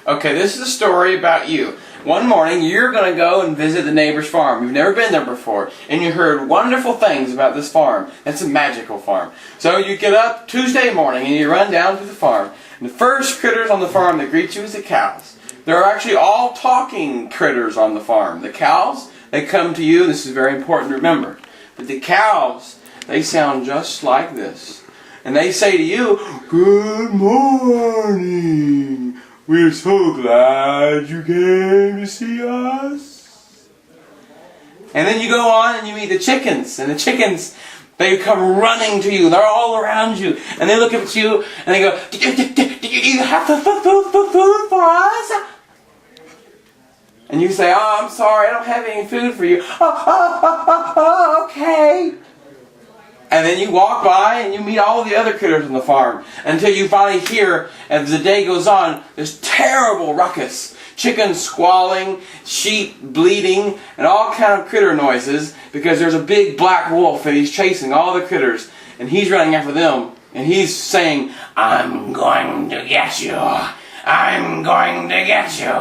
Okay, this is a story about you. One morning, you're going to go and visit the neighbor's farm. You've never been there before, and you heard wonderful things about this farm. It's a magical farm. So you get up Tuesday morning, and you run down to the farm. And the first critters on the farm that greet you is the cows. There are actually all talking critters on the farm. The cows, they come to you. This is very important to remember. But the cows, they sound just like this. And they say to you, "Good morning. We're so glad you came to see us." And then you go on and you meet the chickens. And the chickens, they come running to you. They're all around you. And they look at you and they go, "Do you have food for us?" And you say, "Oh, I'm sorry, I don't have any food for you." Oh, okay. And then you walk by and you meet all the other critters on the farm until you finally hear, as the day goes on, this terrible ruckus. Chickens squalling, sheep bleating, and all kind of critter noises because there's a big black wolf and he's chasing all the critters and he's running after them and he's saying, "I'm going to get you. I'm going to get you."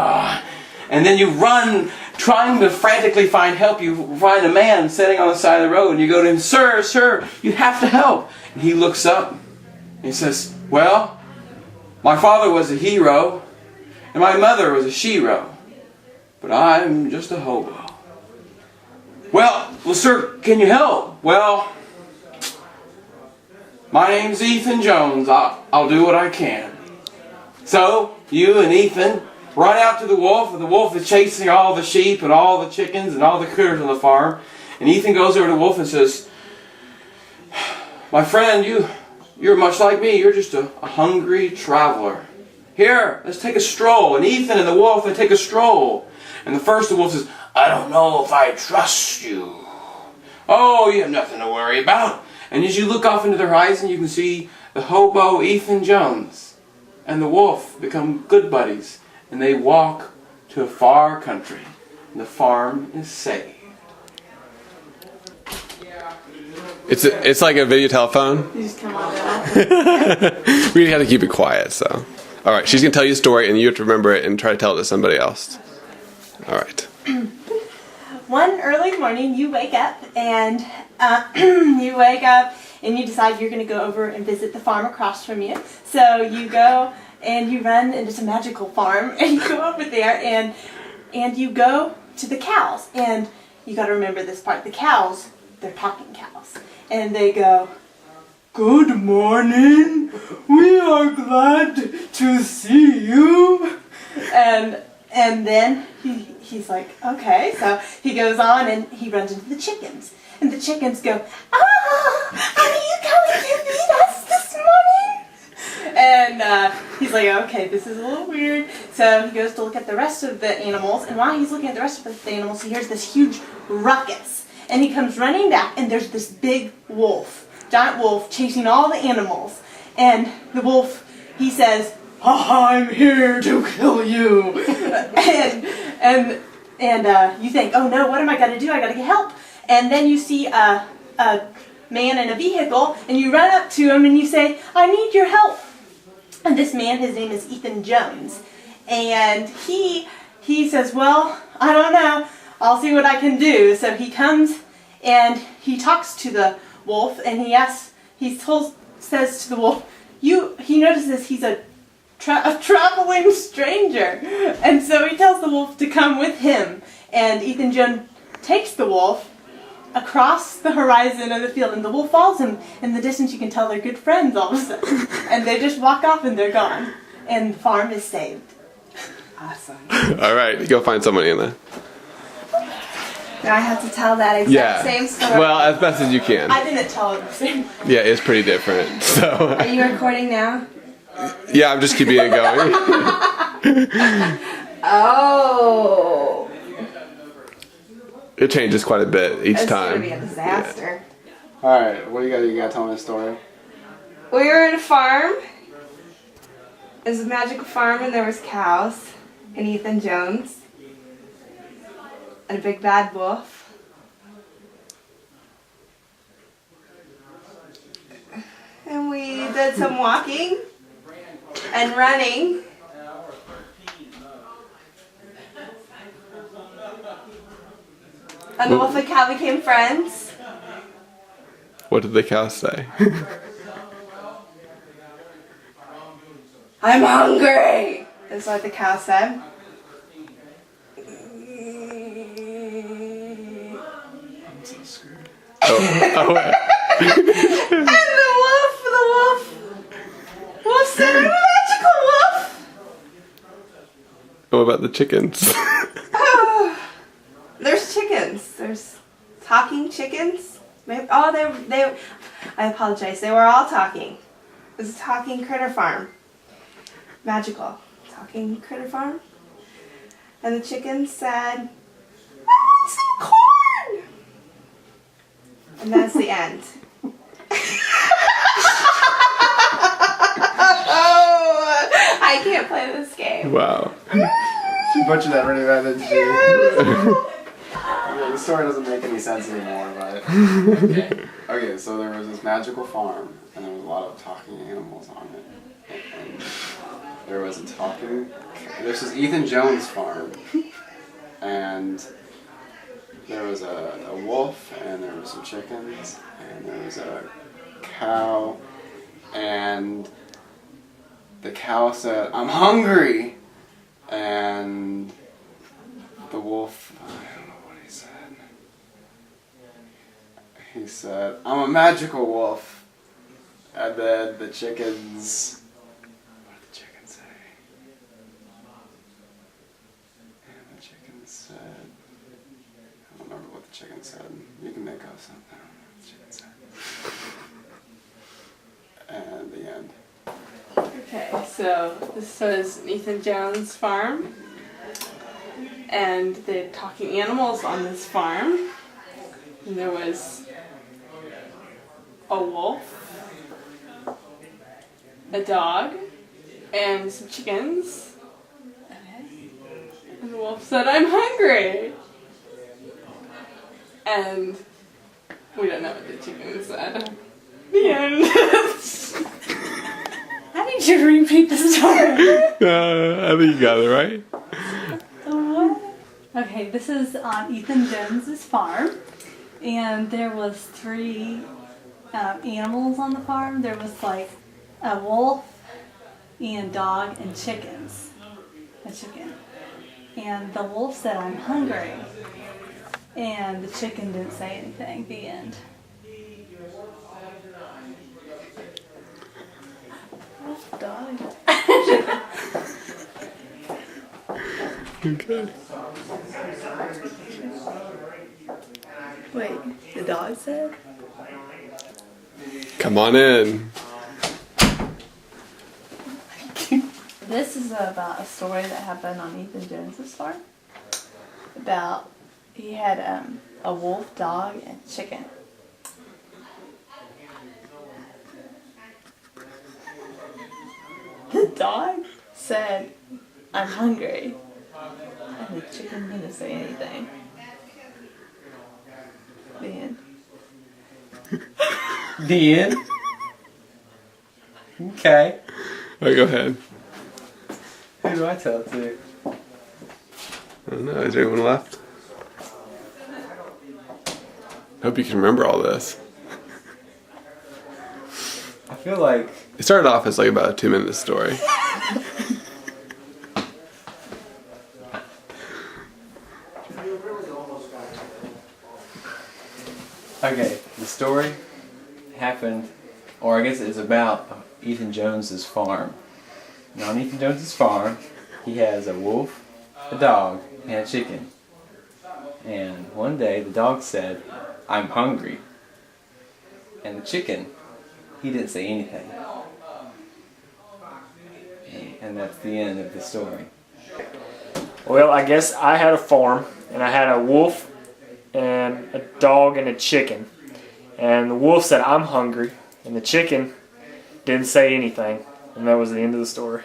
And then you run, trying to frantically find help. You find a man sitting on the side of the road and you go to him, "Sir, sir, you have to help." And he looks up and he says, "Well, my father was a hero and my mother was a shero, but I'm just a hobo." Well, sir, can you help?" "Well, my name's Ethan Jones. I'll do what I can." So you and Ethan run out to the wolf, and the wolf is chasing all the sheep and all the chickens and all the critters on the farm. And Ethan goes over to the wolf and says, "My friend, you're much like me. You're just a hungry traveler. Here, let's take a stroll." And Ethan and the wolf, they take a stroll. And the wolf says, "I don't know if I trust you." "Oh, you have nothing to worry about." And as you look off into the horizon, you can see the hobo Ethan Jones and the wolf become good buddies. And they walk to a far country. And the farm is saved. It's like a video telephone. You just come on down. We have to keep it quiet, so. All right, she's going to tell you a story, and you have to remember it and try to tell it to somebody else. All right. One early morning, you wake up and you decide you're going to go over and visit the farm across from you. So you go and you run, and it's a magical farm, and you go over there and you go to the cows. And you got to remember this part. The cows, they're talking cows. And they go, "Good morning. We are glad to see you." And then he's like, "Okay." So he goes on and he runs into the chickens. And the chickens go, "Ah, are you coming to feed us this morning?" And he's like, "Okay, this is a little weird." So he goes to look at the rest of the animals. And while he's looking at the rest of the animals, he hears this huge ruckus. And he comes running back, and there's this big wolf, giant wolf, chasing all the animals. And the wolf, he says, "I'm here to kill you." and you think, "Oh no, what am I going to do? I got to get help." And then you see a man in a vehicle, and you run up to him and you say, "I need your help." And this man, his name is Ethan Jones. And he says, "Well, I don't know. I'll see what I can do." So he comes and he talks to the wolf, and says to the wolf, he notices he's a traveling stranger. And so he tells the wolf to come with him. And Ethan Jones takes the wolf across the horizon of the field, and the wolf follows him. In the distance, you can tell they're good friends all of a sudden. And they just walk off and they're gone. And the farm is saved. Awesome. All right, go find somebody in there. Now I have to tell that exact same story. Well, as best as you can. I didn't tell him the same. Yeah, it's pretty different. So. Are you recording now? Yeah, I'm just keeping it going. Oh. It changes quite a bit each It's time. gonna be a disaster. Alright, what do you got? You got to tell me a story. We were at a farm. It was a magical farm, and there was cows and Ethan Jones and a big bad wolf. And we did some walking and running And the wolf and cow became friends. What did the cow say? I'm hungry! Is what the cow said. Oh, And the wolf said, I'm a magical wolf! what about the chickens? There's chickens. There's talking chickens. I apologize. They were all talking. It was a talking critter farm. Magical. Talking critter farm. And the chickens said, I want some corn! And that's the end. Oh, I can't play this game. Wow. She butchered that really bad, didn't she? Yeah, the story doesn't make any sense anymore, but okay, so there was this magical farm, and there was a lot of talking animals on it. And there was this is Ethan Jones' farm, and there was a wolf, and there were some chickens, and there was a cow, and the cow said, I'm hungry, and the wolf, I don't know what he said. He said, I'm a magical wolf. And then the chickens, what did the chicken say? And the chicken said, I don't remember what the chicken said. You can make up something. I don't know what the chicken said. And the end. Okay, so this was Ethan Jones' farm, and they had talking animals on this farm. And there was a wolf, a dog, and some chickens. And the wolf said, I'm hungry! And we don't know what the chicken said. The end. I need you to repeat the story. I think you got it right. Okay, this is on Ethan Jones's farm, and there was 3 animals on the farm. There was like a wolf and dog and chickens. A chicken. And the wolf said, I'm hungry. And the chicken didn't say anything. The end. Wolf died. Okay. Wait, the dog said? Come on in. This is about a story that happened on Ethan Jones's farm. About he had a wolf, dog, and chicken. The dog said, I'm hungry. And the chicken didn't say anything. The end. The end? Okay. Alright, go ahead. Who do I tell it to? I don't know. Is there anyone left? Hope you can remember all this. I feel like It started off as like about a 2-minute story. okay, the story happened, or I guess it's about Ethan Jones's farm. Now on Ethan Jones's farm, he has a wolf, a dog, and a chicken. And one day the dog said, I'm hungry. And the chicken, he didn't say anything. And that's the end of the story. Well, I guess I had a farm, and I had a wolf, and a dog, and a chicken. And the wolf said, I'm hungry, and the chicken didn't say anything. And that was the end of the story.